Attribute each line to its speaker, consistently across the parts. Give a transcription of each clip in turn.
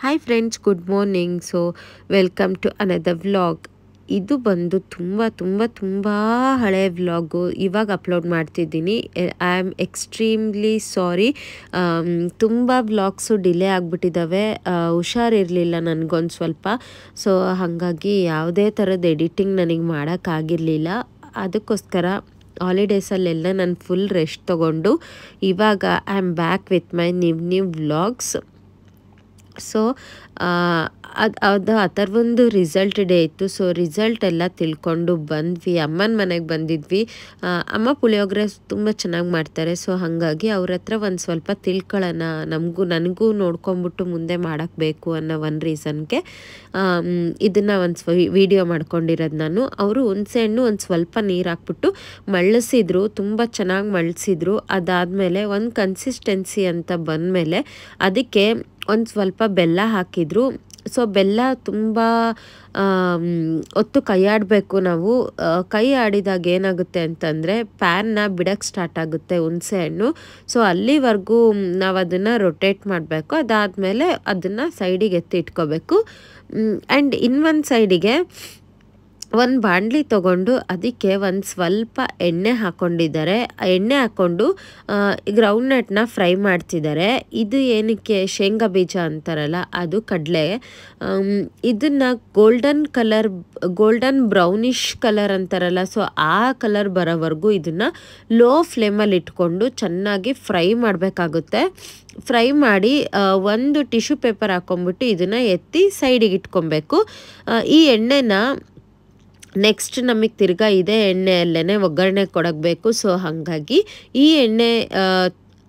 Speaker 1: Hi friends, good morning. So welcome to another vlog. ಇದು ಬಂದು ತುಂಬ ಹಳೆಯ ವ್ಲಾಗು. ಇವಾಗ ಅಪ್ಲೋಡ್ ಮಾಡ್ತಿದ್ದೀನಿ. I am extremely sorry. ತುಂಬ ವ್ಲಾಗ್ಸು ಡಿಲೇ ಆಗಿಬಿಟ್ಟಿದ್ದಾವೆ. ಹುಷಾರಿರಲಿಲ್ಲ ನನಗೊಂದು ಸ್ವಲ್ಪ. ಸೊ ಹಾಗಾಗಿ ಯಾವುದೇ ಥರದ ಎಡಿಟಿಂಗ್ ನನಗೆ ಮಾಡೋಕ್ಕಾಗಿರಲಿಲ್ಲ. ಅದಕ್ಕೋಸ್ಕರ ಹಾಲಿಡೇಸಲ್ಲೆಲ್ಲ ನಾನು ಫುಲ್ ರೆಸ್ಟ್ ತೊಗೊಂಡು ಇವಾಗ I am back with my new vlogs. So ಅದು ಆ ಥರ ಒಂದು ರಿಸಲ್ಟ್ ಡೇ ಇತ್ತು. ಸೊ ರಿಸಲ್ಟ್ ಎಲ್ಲ ತಿಳ್ಕೊಂಡು ಬಂದ್ವಿ. ಅಮ್ಮನ ಮನೆಗೆ ಬಂದಿದ್ವಿ. ಅಮ್ಮ ಪುಳಿಯೋಗರೆ ತುಂಬ ಚೆನ್ನಾಗಿ ಮಾಡ್ತಾರೆ. ಸೊ ಹಾಗಾಗಿ ಅವ್ರ ಹತ್ರ ಒಂದು ಸ್ವಲ್ಪ ತಿಳ್ಕೊಳ್ಳೋಣ, ನನಗೂ ನೋಡ್ಕೊಂಬಿಟ್ಟು ಮುಂದೆ ಮಾಡೋಕ್ಕೆ ಬೇಕು ಅನ್ನೋ ಒಂದು ರೀಸನ್ಗೆ ಇದನ್ನು ಒಂದು ವಿಡಿಯೋ ಮಾಡ್ಕೊಂಡಿರೋದು ನಾನು. ಅವರು ಹುಣಸೆಹಣ್ಣು ಒಂದು ಸ್ವಲ್ಪ ನೀರು ಹಾಕ್ಬಿಟ್ಟು ಮಳ್ಳಿಸಿದ್ರು, ತುಂಬ ಚೆನ್ನಾಗಿ ಮಳ್ಳಿಸಿದ್ರು. ಅದಾದಮೇಲೆ ಒಂದು ಕನ್ಸಿಸ್ಟೆನ್ಸಿ ಅಂತ ಬಂದಮೇಲೆ ಅದಕ್ಕೆ ಒಂದು ಸ್ವಲ್ಪ ಬೆಲ್ಲ ಹಾಕಿದ್ರು. ಸೊ ಬೆಲ್ಲ ತುಂಬ ಹೊತ್ತು ಕೈ ಆಡಬೇಕು ನಾವು. ಕೈ ಆಡಿದಾಗ ಏನಾಗುತ್ತೆ ಅಂತಂದರೆ ಪ್ಯಾನ್ನ ಬಿಡೋಕ್ಕೆ ಸ್ಟಾರ್ಟ್ ಆಗುತ್ತೆ ಹುಣಸೆಹಣ್ಣು. ಸೊ ಅಲ್ಲಿವರೆಗೂ ನಾವು ಅದನ್ನು ರೊಟೇಟ್ ಮಾಡಬೇಕು. ಅದಾದಮೇಲೆ ಅದನ್ನು ಸೈಡಿಗೆ ಎತ್ತಿ ಇಟ್ಕೋಬೇಕು. ಆ್ಯಂಡ್ ಇನ್ನೊಂದು ಸೈಡಿಗೆ ಒಂದು ಬಾಣಲಿ ತೊಗೊಂಡು ಅದಕ್ಕೆ ಒಂದು ಸ್ವಲ್ಪ ಎಣ್ಣೆ ಹಾಕ್ಕೊಂಡಿದ್ದಾರೆ. ಎಣ್ಣೆ ಹಾಕ್ಕೊಂಡು ಗ್ರೌಂಡ್ನಟ್ನ ಫ್ರೈ ಮಾಡ್ತಿದ್ದಾರೆ. ಇದು ಏನಕ್ಕೆ ಶೇಂಗಾ ಬೀಜ ಅಂತಾರಲ್ಲ, ಅದು ಕಡಲೆ. ಇದನ್ನು ಗೋಲ್ಡನ್ ಬ್ರೌನಿಷ್ ಕಲರ್ ಅಂತಾರಲ್ಲ, ಸೊ ಆ ಕಲರ್ ಬರೋವರೆಗೂ ಇದನ್ನು ಲೋ ಫ್ಲೇಮಲ್ಲಿ ಇಟ್ಕೊಂಡು ಚೆನ್ನಾಗಿ ಫ್ರೈ ಮಾಡಬೇಕಾಗುತ್ತೆ. ಫ್ರೈ ಮಾಡಿ ಒಂದು ಟಿಶ್ಯೂ ಪೇಪರ್ ಹಾಕ್ಕೊಂಬಿಟ್ಟು ಇದನ್ನು ಎತ್ತಿ ಸೈಡಿಗೆ ಇಟ್ಕೊಬೇಕು. ಈ ಎಣ್ಣೆನ ನೆಕ್ಸ್ಟ್ ನಮಗೆ ತಿರ್ಗಾ ಇದೇ ಎಣ್ಣೆಯಲ್ಲೇ ಒಗ್ಗರಣೆ ಕೊಡಬೇಕು. ಸೊ ಹಾಗಾಗಿ ಈ ಎಣ್ಣೆ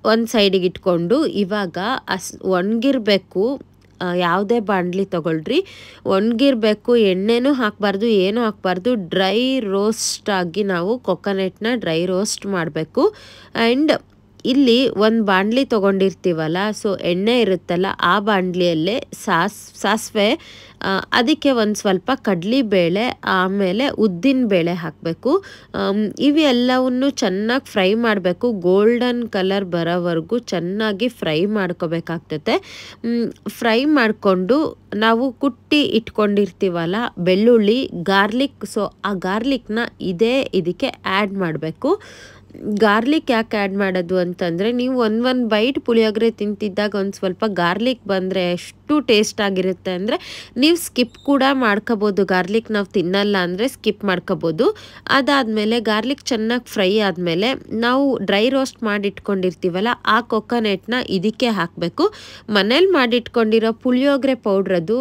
Speaker 1: ಒಂದು ಸೈಡಿಗೆ ಇಟ್ಕೊಂಡು ಇವಾಗ ಒಣಗಿರಬೇಕು. ಯಾವುದೇ ಬಾಣಲಿ ತೊಗೊಳ್ರಿ, ಒಣಗಿರಬೇಕು. ಎಣ್ಣೆನೂ ಹಾಕಬಾರ್ದು, ಏನೂ ಹಾಕಬಾರ್ದು. ಡ್ರೈ ರೋಸ್ಟ್ ಆಗಿ ನಾವು ಕೊಕೊನೆಟ್ನ ಡ್ರೈ ರೋಸ್ಟ್ ಮಾಡಬೇಕು. ಆ್ಯಂಡ್ ಇಲ್ಲಿ ಒಂದು ಬಾಣಲಿ ತೊಗೊಂಡಿರ್ತೀವಲ್ಲ, ಸೊ ಎಣ್ಣೆ ಇರುತ್ತಲ್ಲ, ಆ ಬಾಣಲಿಯಲ್ಲೇ ಸಾಸಿವೆ, ಅದಕ್ಕೆ ಒಂದು ಸ್ವಲ್ಪ ಕಡಲೆಬೇಳೆ, ಆಮೇಲೆ ಉದ್ದಿನ ಬೇಳೆ ಹಾಕಬೇಕು. ಇವೆಲ್ಲವನ್ನು ಚೆನ್ನಾಗಿ ಫ್ರೈ ಮಾಡಬೇಕು. ಗೋಲ್ಡನ್ ಕಲರ್ ಬರೋವರೆಗೂ ಚೆನ್ನಾಗಿ ಫ್ರೈ ಮಾಡ್ಕೋಬೇಕಾಗ್ತದೆ. ಫ್ರೈ ಮಾಡಿಕೊಂಡು ನಾವು ಕುಟ್ಟಿ ಇಟ್ಕೊಂಡಿರ್ತೀವಲ್ಲ ಬೆಳ್ಳುಳ್ಳಿ, ಗಾರ್ಲಿಕ್, ಸೊ ಆ ಗಾರ್ಲಿಕ್ನ ಇದಕ್ಕೆ ಆ್ಯಡ್ ಮಾಡಬೇಕು. ಗಾರ್ಲಿಕ್ ಯಾಕೆ ಆ್ಯಡ್ ಮಾಡೋದು ಅಂತಂದರೆ, ನೀವು ಒಂದು ಬೈಟ್ ಪುಳಿಯೋಗರೆ ತಿಂತಿದ್ದಾಗ ಒಂದು ಸ್ವಲ್ಪ ಗಾರ್ಲಿಕ್ ಬಂದರೆ ಎಷ್ಟು ಟೇಸ್ಟ್ ಆಗಿರುತ್ತೆ ಅಂದರೆ ನೀವು ಸ್ಕಿಪ್ ಕೂಡ ಮಾಡ್ಕೋಬೋದು. ಗಾರ್ಲಿಕ್ ನಾವು ತಿನ್ನಲ್ಲ ಅಂದರೆ ಸ್ಕಿಪ್ ಮಾಡ್ಕೋಬೋದು. ಅದಾದಮೇಲೆ ಗಾರ್ಲಿಕ್ ಚೆನ್ನಾಗಿ ಫ್ರೈ ಆದಮೇಲೆ ನಾವು ಡ್ರೈ ರೋಸ್ಟ್ ಮಾಡಿಟ್ಕೊಂಡಿರ್ತೀವಲ್ಲ, ಆ ಕೊಕೊನೆಟ್ನ ಇದಕ್ಕೆ ಹಾಕಬೇಕು. ಮನೇಲಿ ಮಾಡಿಟ್ಕೊಂಡಿರೋ ಪುಳಿಯೋಗರೆ ಪೌಡ್ರದು.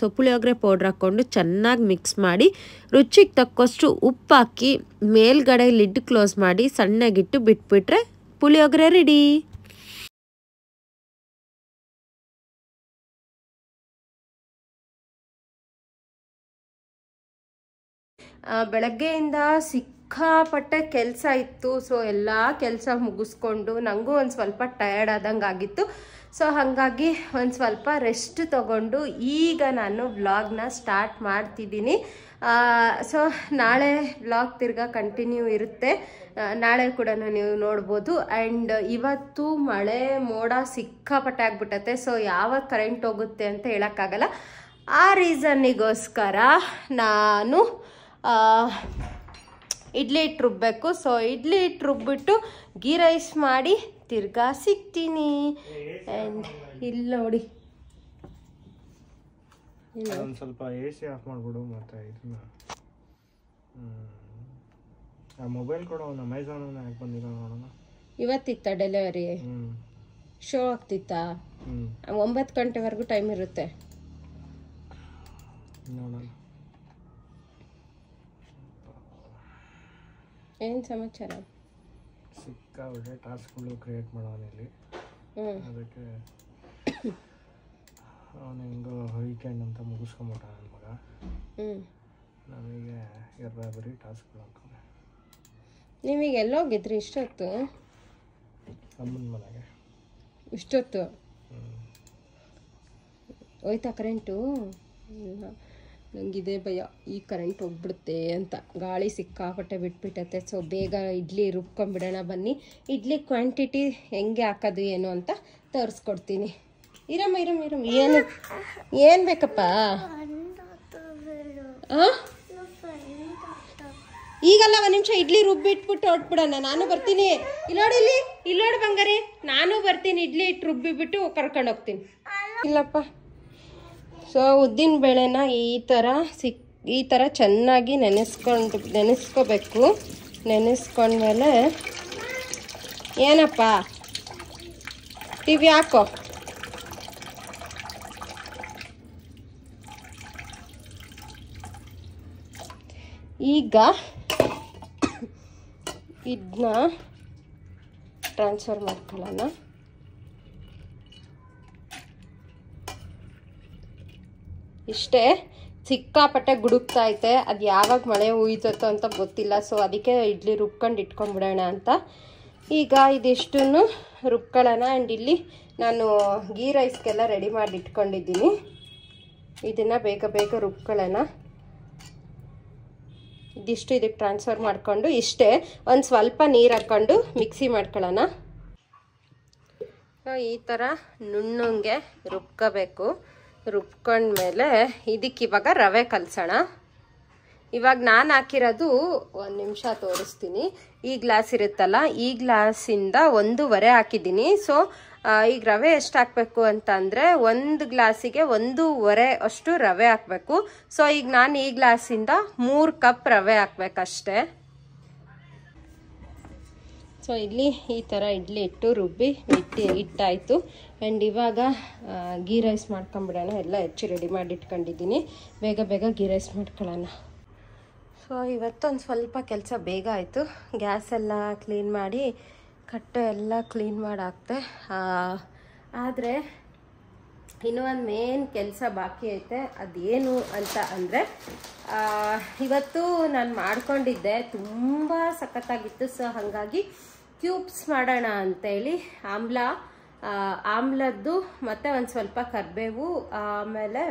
Speaker 1: ಸೊ ಪುಳಿಯೋಗರೆ ಪೌಡ್ರ್ ಹಾಕ್ಕೊಂಡು ಚೆನ್ನಾಗಿ ಮಿಕ್ಸ್ ಮಾಡಿ ರುಚಿಗೆ ತಕ್ಕಷ್ಟು ಉಪ್ಪು ಹಾಕಿ ಮೇಲ್ಗಡೆ ಲಿಡ್ ಕ್ಲೋಸ್ ಮಾಡಿ ಸಣ್ಣಗಿಟ್ಟು ಬಿಟ್ಬಿಟ್ರೆ ಪುಳಿಯೋಗರೆ ರೆಡಿ. ಬೆಳಗ್ಗೆಯಿಂದ ಸಿಕ್ಕಾಪಟ್ಟೆ ಕೆಲಸ ಇತ್ತು. ಸೊ ಎಲ್ಲ ಕೆಲಸ ಮುಗಿಸ್ಕೊಂಡು ನನಗೂ ಒಂದು ಸ್ವಲ್ಪ ಟಯರ್ಡ್ ಆದಂಗೆ ಆಗಿತ್ತು. ಸೊ ಹಾಗಾಗಿ ಒಂದು ಸ್ವಲ್ಪ ರೆಸ್ಟ್ ತಗೊಂಡು ಈಗ ನಾನು ವ್ಲಾಗ್ನ ಸ್ಟಾರ್ಟ್ ಮಾಡ್ತಿದ್ದೀನಿ. ಸೊ ನಾಳೆ ವ್ಲಾಗ್ ತಿರ್ಗಾ ಕಂಟಿನ್ಯೂ ಇರುತ್ತೆ. ನಾಳೆ ಕೂಡ ನೀವು ನೋಡ್ಬೋದು. ಆ್ಯಂಡ್ ಇವತ್ತು ಮಳೆ ಮೋಡ ಸಿಕ್ಕಾಪಟ್ಟೆ ಆಗ್ಬಿಟ್ಟತೆ. ಸೊ ಯಾವಾಗ ಕರೆಂಟ್ ಹೋಗುತ್ತೆ ಅಂತ ಹೇಳೋಕ್ಕಾಗಲ್ಲ. ಆ ರೀಸನ್ನಿಗೋಸ್ಕರ ನಾನು ಇಡ್ಲಿ ಹಿಟ್ಟು ರುಬ್ಬಬೇಕು. ಸೊ ಇಡ್ಲಿ ಹಿಟ್ಟು ರುಬ್ಬಿಟ್ಟು ಗೀ ರೈಸ್ ಮಾಡಿ ತಿರ್ಗಾ ಸಿಗ್ತೀನಿ. ಆ್ಯಂಡ್ ಇಲ್ಲಿ ನೋಡಿ,
Speaker 2: ಒಂದು ಸ್ವಲ್ಪ ಎ ಸಿ ಆಫ್ ಮಾಡಿಬಿಡು. ಮತ್ತು ಇದನ್ನ ಆ ಮೊಬೈಲ್ ಕೂಡ ಒಂದು ಅಮೆಝಾನ್ ಯಾಕೆ ಬಂದಿಲ್ಲ ನೋಡೋಣ.
Speaker 1: ಇವತ್ತಿತ್ತ ಡೆಲಿವರಿ ಶೋ ಆಗ್ತಿತ್ತಾ? 9 ಗಂಟೆವರೆಗೂ ಟೈಮ್ ಇರುತ್ತೆ
Speaker 2: ನೋಡೋಣ.
Speaker 1: ಏನು ಸಮಾಚಾರ?
Speaker 2: ಸಿಕ್ಕಾಬಿಟ್ಟೆ ಟಾಸ್ಕ್ಗಳು ಕ್ರಿಯೇಟ್ ಮಾಡೋನಿಲ್ಲಿ. ಅದಕ್ಕೆ ಅವನು ಹೆಂಗೋ ವೀಕೆಂಡ್ ಅಂತ ಮುಗಿಸ್ಕೊಂಬಿಟ್ಟ ನನ್ನ ಮಗ. ನಮಗೆ ಬರೀ ಟಾಸ್ಕ್ಗಳು ಹಾಕೋಣ.
Speaker 1: ನೀವೀಗ ಎಲ್ಲೋಗಿದ್ರಿ ಇಷ್ಟೊತ್ತು?
Speaker 2: ಅಮ್ಮನ ಮನೆಗೆ.
Speaker 1: ಇಷ್ಟೊತ್ತು ಹೋಯ್ತಾ ಕರೆಂಟು? ನನಗಿದೆ ಭಯ, ಈ ಕರೆಂಟ್ ಹೋಗ್ಬಿಡುತ್ತೆ ಅಂತ. ಗಾಳಿ ಸಿಕ್ಕಾಪಟ್ಟೆ ಬಿಟ್ಬಿಟ್ಟತ್ತೆ. ಸೊ ಬೇಗ ಇಡ್ಲಿ ರುಬ್ಕೊಂಬಿಡೋಣ ಬನ್ನಿ. ಇಡ್ಲಿ ಕ್ವಾಂಟಿಟಿ ಹೆಂಗೆ ಹಾಕೋದು ಏನು ಅಂತ ತೋರಿಸ್ಕೊಡ್ತೀನಿ.
Speaker 3: ಇರಮ್ಮ ಇರಮ್ಮ ಇರಮ್ಮ ಏನು ಬೇಕಪ್ಪ? ಈಗಲ್ಲ ಒಂದು ನಿಮಿಷ ಇಡ್ಲಿ ರುಬ್ಬಿಟ್ಬಿಟ್ಟು ಹೊಟ್ಬಿಡೋಣ. ನಾನು ಬರ್ತೀನಿ. ಇಲ್ಲೋಡು ಬಂಗಾರಿ, ನಾನು ಬರ್ತೀನಿ. ಇಡ್ಲಿ ಇಟ್ಟು ರುಬ್ಬಿಬಿಟ್ಟು ಕರ್ಕೊಂಡು ಹೋಗ್ತೀನಿ. ಇಲ್ಲಪ್ಪ. ಸೊ ಉದ್ದಿನ ಬೇಳೆನ ಈ ಥರ ಚೆನ್ನಾಗಿ ನೆನೆಸ್ಕೋಬೇಕು. ನೆನೆಸ್ಕೊಂಡ್ಮೇಲೆ ಏನಪ್ಪ ಟಿವಿ ಹಾಕೋ. ಈಗ ಇದನ್ನ ಟ್ರಾನ್ಸ್ಫರ್ ಮಾಡ್ಕೊಳ್ಳೋಣ. ಇಷ್ಟೇ. ಸಿಕ್ಕಾಪಟ್ಟೆ ಗುಡುಕ್ತಾ ಐತೆ. ಅದು ಯಾವಾಗ ಮಳೆ ಹುಯ್ತತ್ತೋ ಅಂತ ಗೊತ್ತಿಲ್ಲ. ಸೊ ಅದಕ್ಕೆ ಇಡ್ಲಿ ರುಬ್ಕೊಂಡು ಇಟ್ಕೊಂಡ್ಬಿಡೋಣ ಅಂತ ಈಗ ಇದಿಷ್ಟನ್ನು ರುಬ್ಕೊಳ್ಳೋಣ. ಆ್ಯಂಡ್ ಇಲ್ಲಿ ನಾನು ಗೀ ರೈಸ್ಗೆಲ್ಲ ರೆಡಿ ಮಾಡಿ ಇಟ್ಕೊಂಡಿದ್ದೀನಿ. ಇದನ್ನು ಬೇಗ ರುಬ್ಕೊಳ್ಳೋಣ. ಇದಿಷ್ಟು ಇದಕ್ಕೆ ಟ್ರಾನ್ಸ್ಫರ್ ಮಾಡಿಕೊಂಡು ಇಷ್ಟೇ ಒಂದು ಸ್ವಲ್ಪ ನೀರು ಹಾಕ್ಕೊಂಡು ಮಿಕ್ಸಿ ಮಾಡ್ಕೊಳ್ಳೋಣ. ಈ ಥರ ನುಣ್ಣಂಗೆ ರುಬ್ಕೋಬೇಕು. ರುಬ್ಕೊಂಡ್ಮೇಲೆ ಇದಕ್ಕೆ ಇವಾಗ ರವೆ ಕಲಸೋಣ. ಇವಾಗ ನಾನು ಹಾಕಿರೋದು ಒಂದು ನಿಮಿಷ ತೋರಿಸ್ತೀನಿ. ಈ ಗ್ಲಾಸ್ ಇರುತ್ತಲ್ಲ, ಈ ಗ್ಲಾಸಿಂದ 1.5 ಹಾಕಿದ್ದೀನಿ. ಸೊ ಈಗ ರವೆ ಎಷ್ಟು ಹಾಕಬೇಕು ಅಂತ ಅಂದರೆ 1 ಗ್ಲಾಸಿಗೆ 1.5 ಅಷ್ಟು ರವೆ ಹಾಕಬೇಕು. ಸೊ ಈಗ ನಾನು ಈ ಗ್ಲಾಸಿಂದ 3 ಕಪ್ ರವೆ ಹಾಕ್ಬೇಕಷ್ಟೆ. ಸೊ ಇಲ್ಲಿ ಈ ಥರ ಇಡ್ಲಿ ಇಟ್ಟು ರುಬ್ಬಿ ಇಟ್ಟಾಯಿತು. ಆ್ಯಂಡ್ ಇವಾಗ ಗೀ ರೈಸ್ ಮಾಡ್ಕೊಂಬಿಡೋಣ. ಎಲ್ಲ ಹೆಚ್ಚು ರೆಡಿ ಮಾಡಿ ಇಟ್ಕೊಂಡಿದ್ದೀನಿ. ಬೇಗ ಗೀ ರೈಸ್ ಮಾಡ್ಕೊಳ್ಳೋಣ. ಸೊ ಇವತ್ತೊಂದು ಸ್ವಲ್ಪ ಕೆಲಸ ಬೇಗ ಆಯಿತು. ಗ್ಯಾಸೆಲ್ಲ ಕ್ಲೀನ್ ಮಾಡಿ ಕಟ್ಟೆ ಎಲ್ಲ ಕ್ಲೀನ್ ಮಾಡಿ ಹಾಕ್ತೆ. ಆದರೆ ಇನ್ನೂ ಒಂದು ಮೇನ್ ಕೆಲಸ ಬಾಕಿ ಐತೆ. ಅದೇನು ಅಂತ ಅಂದರೆ ಇವತ್ತು ನಾನು ಮಾಡ್ಕೊಂಡಿದ್ದೆ, ತುಂಬ ಸಖತ್ತಾಗಿತ್ತು. ಸೊ ಹಾಗಾಗಿ ಕ್ಯೂಬ್ಸ್ ಮಾಡೋಣ ಅಂತೇಳಿ ಆಮ್ಲದ್ದು ಮತ್ತು ಒಂದು ಸ್ವಲ್ಪ ಕರಿಬೇವು, ಆಮೇಲೆ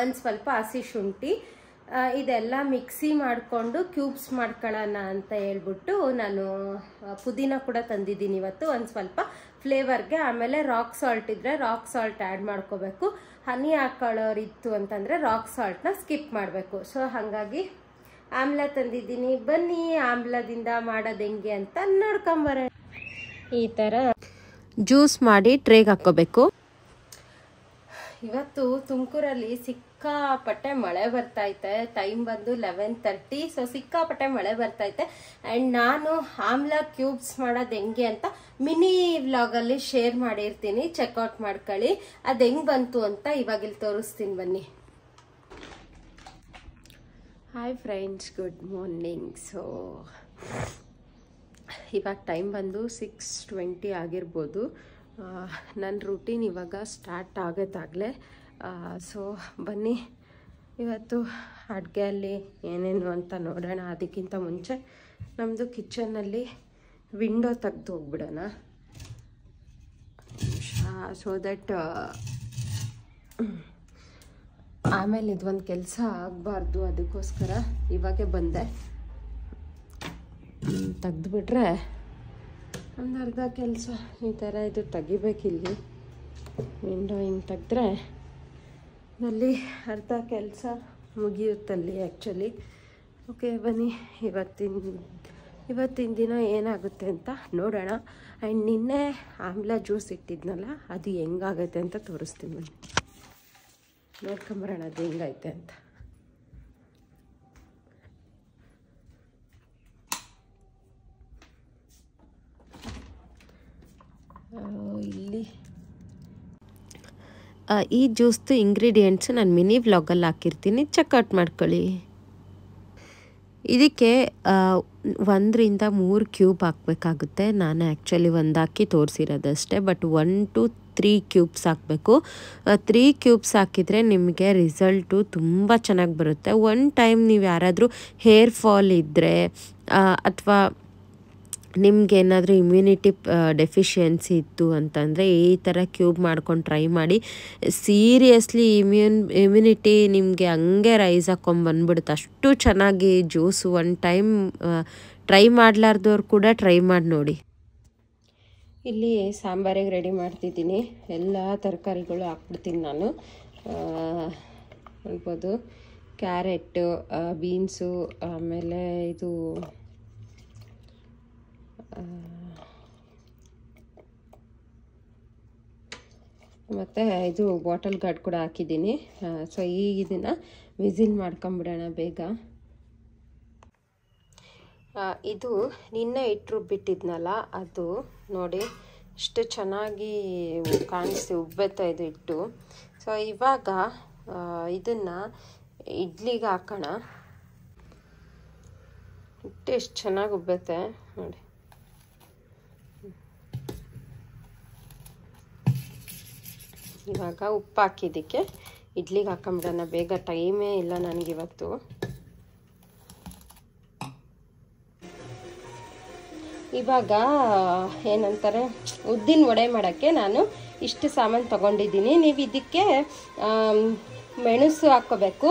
Speaker 3: ಒಂದು ಸ್ವಲ್ಪ ಹಸಿ ಶುಂಠಿ, ಇದೆಲ್ಲ ಮಿಕ್ಸಿ ಮಾಡಿಕೊಂಡು ಕ್ಯೂಬ್ಸ್ ಮಾಡ್ಕೊಳ್ಳೋಣ ಅಂತ ಹೇಳ್ಬಿಟ್ಟು ನಾನು ಪುದೀನ ಕೂಡ ತಂದಿದ್ದೀನಿ ಇವತ್ತು ಒಂದು ಸ್ವಲ್ಪ ಫ್ಲೇವರ್ಗೆ. ಆಮೇಲೆ ರಾಕ್ ಸಾಲ್ಟ್ ಇದ್ದರೆ ರಾಕ್ ಸಾಲ್ಟ್ ಆ್ಯಡ್ ಮಾಡ್ಕೋಬೇಕು. ಹನಿ ಹಾಕೊಳ್ಳೋರಿತ್ತು ಅಂತಂದರೆ ರಾಕ್ ಸಾಲ್ಟ್ನ ಸ್ಕಿಪ್ ಮಾಡಬೇಕು. ಸೊ ಹಾಗಾಗಿ ಆಮ್ಲ ತಂದಿದ್ದೀನಿ. ಬನ್ನಿ ಆಮ್ಲದಿಂದ ಮಾಡೋದು ಹೆಂಗೆ ಅಂತ ನೋಡ್ಕೊಂಬರೋಣ. ಈ ಥರ
Speaker 1: ಜ್ಯೂಸ್ ಮಾಡಿ ಟ್ರೇಗೆ ಹಾಕ್ಕೋಬೇಕು.
Speaker 3: ಇವತ್ತು ತುಮಕೂರಲ್ಲಿ ಸಿಕ್ಕಾಪಟ್ಟೆ ಮಳೆ ಬರ್ತೈತೆ. ಟೈಮ್ ಬಂದು 11:30. ಸೊ ಸಿಕ್ಕಾಪಟ್ಟೆ ಮಳೆ ಬರ್ತೈತೆ. ಆ್ಯಂಡ್ ನಾನು ಆಮ್ಲ ಕ್ಯೂಬ್ಸ್ ಮಾಡೋದು ಹೆಂಗೆ ಅಂತ ಮಿನಿ ವ್ಲಾಗಲ್ಲಿ ಶೇರ್ ಮಾಡಿರ್ತೀನಿ, ಚೆಕ್ಔಟ್ ಮಾಡ್ಕೊಳ್ಳಿ. ಅದು ಹೆಂಗೆ ಬಂತು ಅಂತ ಇವಾಗ ಇಲ್ಲಿ ತೋರಿಸ್ತೀನಿ ಬನ್ನಿ. Hi friends, good morning. So ಇವಾಗ ಟೈಮ್ ಬಂದು 6:20 ಆಗಿರ್ಬೋದು. ನನ್ನ ರೂಟೀನ್ ಇವಾಗ ಸ್ಟಾರ್ಟ್ ಆಗೋದಾಗಲೇ. ಸೊ ಬನ್ನಿ ಇವತ್ತು ಅಡುಗೆಯಲ್ಲಿ ಏನೇನು ಅಂತ ನೋಡೋಣ. ಅದಕ್ಕಿಂತ ಮುಂಚೆ ನಮ್ಮದು ಕಿಚನಲ್ಲಿ ವಿಂಡೋ ತೆಗೆದು ಹೋಗ್ಬಿಡೋಣ. ಸೊ ದಟ್ ಆಮೇಲೆ ಇದೊಂದು ಕೆಲಸ ಆಗಬಾರ್ದು. ಅದಕ್ಕೋಸ್ಕರ ಇವಾಗೆ ಬಂದೆ. ತೆಗೆದುಬಿಟ್ರೆ ಒಂದು ಅರ್ಧ ಕೆಲಸ ಈ ಥರ ಇದು ತೆಗಿಬೇಕಿಲ್ಲಿ. ವಿಂಡೋ ಹಿಂಗೆ ತೆಗೆದ್ರೆ ಅಲ್ಲಿ ಅರ್ಧ ಕೆಲಸ ಮುಗಿಯುತ್ತಲ್ಲಿ ಆ್ಯಕ್ಚುಲಿ. ಓಕೆ ಬನ್ನಿ ಇವತ್ತಿನ ದಿನ ಏನಾಗುತ್ತೆ ಅಂತ ನೋಡೋಣ. ಆ್ಯಂಡ್ ನಿನ್ನೆ ಆಮ್ಲ ಜ್ಯೂಸ್ ಇಟ್ಟಿದ್ನಲ್ಲ, ಅದು ಹೆಂಗಾಗೈತೆ ಅಂತ ತೋರಿಸ್ತೀನಿ ಬನ್ನಿ. ನೋಡ್ಕೊಂಬರೋಣ ಅದು ಹೆಂಗೈತೆ ಅಂತ. ಇಲ್ಲಿ
Speaker 1: ಈ ಜ್ಯೂಸ್ದು ಇಂಗ್ರೀಡಿಯೆಂಟ್ಸ್ ನಾನು ಮಿನಿ ವ್ಲಾಗಲ್ಲಿ ಹಾಕಿರ್ತೀನಿ, ಚೆಕ್ಔಟ್ ಮಾಡ್ಕೊಳ್ಳಿ. ಇದಕ್ಕೆ 1 to 3 ಕ್ಯೂಬ್ ಹಾಕಬೇಕಾಗುತ್ತೆ. ನಾನು ಆ್ಯಕ್ಚುಲಿ 1 ಹಾಕಿ ತೋರಿಸಿರೋದಷ್ಟೇ. ಬಟ್ 1 to 3 ಕ್ಯೂಬ್ಸ್ ಹಾಕಬೇಕು. 3 ಕ್ಯೂಬ್ಸ್ ಹಾಕಿದರೆ ನಿಮಗೆ ರಿಸಲ್ಟು ತುಂಬ ಚೆನ್ನಾಗಿ ಬರುತ್ತೆ. ಒನ್ ಟೈಮ್ ನೀವು ಯಾರಾದರೂ ಹೇರ್ ಫಾಲ್ ಇದ್ದರೆ ಅಥವಾ ನಿಮ್ಗೇನಾದರೂ ಇಮ್ಯುನಿಟಿ ಡೆಫಿಷಿಯನ್ಸಿ ಇತ್ತು ಅಂತಂದರೆ ಈ ಥರ ಕ್ಯೂಬ್ ಮಾಡ್ಕೊಂಡು ಟ್ರೈ ಮಾಡಿ. ಸೀರಿಯಸ್ಲಿ ಇಮ್ಯುನಿಟಿ ನಿಮಗೆ ಹಂಗೆ ರೈಸ್ ಹಾಕ್ಕೊಂಬಂದ್ಬಿಡುತ್ತೆ. ಅಷ್ಟು ಚೆನ್ನಾಗಿ ಜ್ಯೂಸು. ಒನ್ ಟೈಮ್ ಟ್ರೈ ಮಾಡಲಾರ್ದವ್ರು ಕೂಡ ಟ್ರೈ ಮಾಡಿ ನೋಡಿ.
Speaker 3: ಇಲ್ಲಿ ಸಾಂಬಾರಿಗೆ ರೆಡಿ ಮಾಡ್ತಿದ್ದೀನಿ. ಎಲ್ಲ ತರಕಾರಿಗಳು ಹಾಕ್ಬಿಡ್ತೀನಿ ನಾನು. ನೋಡ್ಬೋದು ಕ್ಯಾರೆಟ್ಟು, ಬೀನ್ಸು, ಆಮೇಲೆ ಇದು ಮತ್ತು ಇದು ಬಾಟಲ್ ಗಾರ್ಡ್ ಕೂಡ ಹಾಕಿದ್ದೀನಿ. ಸೊ ಈಗ ಇದನ್ನು ವಿಸಿಲ್ ಮಾಡ್ಕೊಂಬಿಡೋಣ ಬೇಗ. ಇದು ನಿನ್ನೆ ಇಟ್ಟು ರುಬ್ಬಿಟ್ಟಿದ್ನಲ್ಲ, ಅದು ನೋಡಿ ಎಷ್ಟು ಚೆನ್ನಾಗಿ ಕಾಣಿಸ್ತಿ ಉಬ್ಬೆತ್ತಾ ಇದು ಇಟ್ಟು. ಸೊ ಇವಾಗ ಇದನ್ನು ಇಡ್ಲಿಗೆ ಹಾಕೋಣ. ಹಿಟ್ಟು ಎಷ್ಟು ಚೆನ್ನಾಗಿ ಉಬ್ಬೆತ್ತೆ ನೋಡಿ. ಇವಾಗ ಉಪ್ಪು ಹಾಕಿದ್ದಕ್ಕೆ ಇಡ್ಲಿಗೆ ಹಾಕೊಂಬಿಡೋಣ ಬೇಗ, ಟೈಮೇ ಇಲ್ಲ ನನಗಿವತ್ತು. ಇವಾಗ ಏನಂತಾರೆ, ಉದ್ದಿನ ವಡೆ ಮಾಡೋಕ್ಕೆ ನಾನು ಇಷ್ಟು ಸಾಮಾನು ತೊಗೊಂಡಿದ್ದೀನಿ. ನೀವು ಇದಕ್ಕೆ ಮೆಣಸು ಹಾಕ್ಕೋಬೇಕು.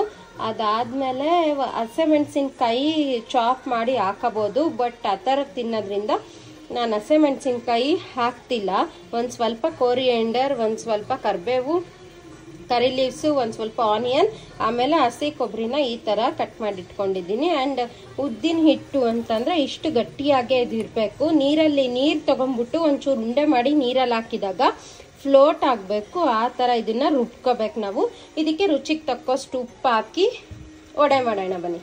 Speaker 3: ಅದಾದಮೇಲೆ ಹಸಿಮೆಣಸಿನ್ಕಾಯಿ ಚಾಪ್ ಮಾಡಿ ಹಾಕೋಬೋದು. ಬಟ್ ಆ ಥರ ತಿನ್ನೋದ್ರಿಂದ ನಾನು ಹಸಿಮೆಣಸಿನ್ಕಾಯಿ ಹಾಕ್ತಿಲ್ಲ. ಒಂದು ಸ್ವಲ್ಪ ಕೋರಿಯಂಡರ್, ಒಂದು ಸ್ವಲ್ಪ ಕರಿಬೇವು, ಕರಿ ಲೀವ್ಸು, ಒಂದು ಸ್ವಲ್ಪ ಆನಿಯನ್, ಆಮೇಲೆ ಹಸಿ ಕೊಬ್ಬರಿನ ಈ ಥರ ಕಟ್ ಮಾಡಿ ಇಟ್ಕೊಂಡಿದ್ದೀನಿ. ಆ್ಯಂಡ್ ಉದ್ದಿನ ಹಿಟ್ಟು ಅಂತಂದರೆ ಇಷ್ಟು ಗಟ್ಟಿಯಾಗೇ ಇದು ಇರಬೇಕು. ನೀರು ತೊಗೊಂಡ್ಬಿಟ್ಟು ಒಂಚೂರು ಉಂಡೆ ಮಾಡಿ ನೀರಲ್ಲಿ ಹಾಕಿದಾಗ ಫ್ಲೋಟ್ ಆಗಬೇಕು. ಆ ಥರ ಇದನ್ನು ರುಬ್ಕೋಬೇಕು ನಾವು. ಇದಕ್ಕೆ ರುಚಿಗೆ ತಕ್ಕಷ್ಟು ಉಪ್ಪು ಹಾಕಿ ವಡೆ ಮಾಡೋಣ ಬನ್ನಿ.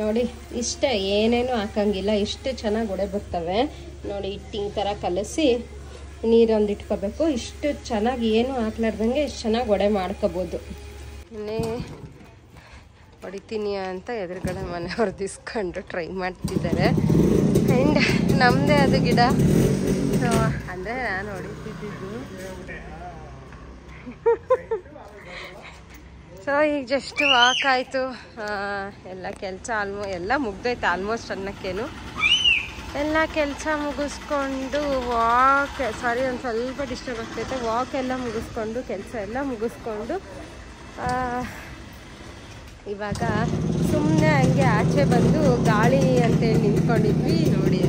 Speaker 3: ನೋಡಿ ಇಷ್ಟ, ಏನೇನು ಹಾಕಂಗಿಲ್ಲ, ಇಷ್ಟು ಚೆನ್ನಾಗಿ ವಡೆ ಬರ್ತವೆ ನೋಡಿ. ಹಿಟ್ಟು ಈ ಥರ ಕಲಸಿ ನೀರೊಂದು ಇಟ್ಕೋಬೇಕು. ಇಷ್ಟು ಚೆನ್ನಾಗಿ ಏನು ಹಾಕ್ಲಾರ್ದಂಗೆ ಇಷ್ಟು ಚೆನ್ನಾಗಿ ವಡೆ ಮಾಡ್ಕೋಬೋದು. ಇನ್ನೇ ಹೊಡಿತೀನಿ ಅಂತ ಎದುರುಗಡೆ ಮನೆಯವ್ರು ದಿಸ್ಕೊಂಡು ಟ್ರೈ ಮಾಡ್ತಿದ್ದಾರೆ. ಆ್ಯಂಡ್ ನಮ್ಮದೇ ಅದು ಗಿಡ. ಸೊ ಅಂದರೆ ನಾನು ಹೊಡಿತಿದ್ದು. ಸೊ ಈಗ ಜಸ್ಟ್ ವಾಕ್ ಆಯಿತು. ಎಲ್ಲ ಕೆಲಸ ಎಲ್ಲ ಮುಗ್ದೋಯ್ತು ಆಲ್ಮೋಸ್ಟ್ ಅನ್ನೋಕ್ಕೇನು. ಎಲ್ಲ ಕೆಲಸ ಮುಗಿಸ್ಕೊಂಡು ಒಂದು ಸ್ವಲ್ಪ ಡಿಸ್ಟರ್ಬ್ ಆಗ್ತೈತೆ. ವಾಕ್ ಎಲ್ಲ ಮುಗಿಸ್ಕೊಂಡು ಕೆಲಸ ಎಲ್ಲ ಮುಗಿಸ್ಕೊಂಡು ಇವಾಗ ಸುಮ್ಮನೆ ಹಂಗೆ ಆಚೆ ಬಂದು ಗಾಳಿ ಅಂತೇಳಿ ನಿಂತ್ಕೊಂಡಿದ್ವಿ ನೋಡಿ.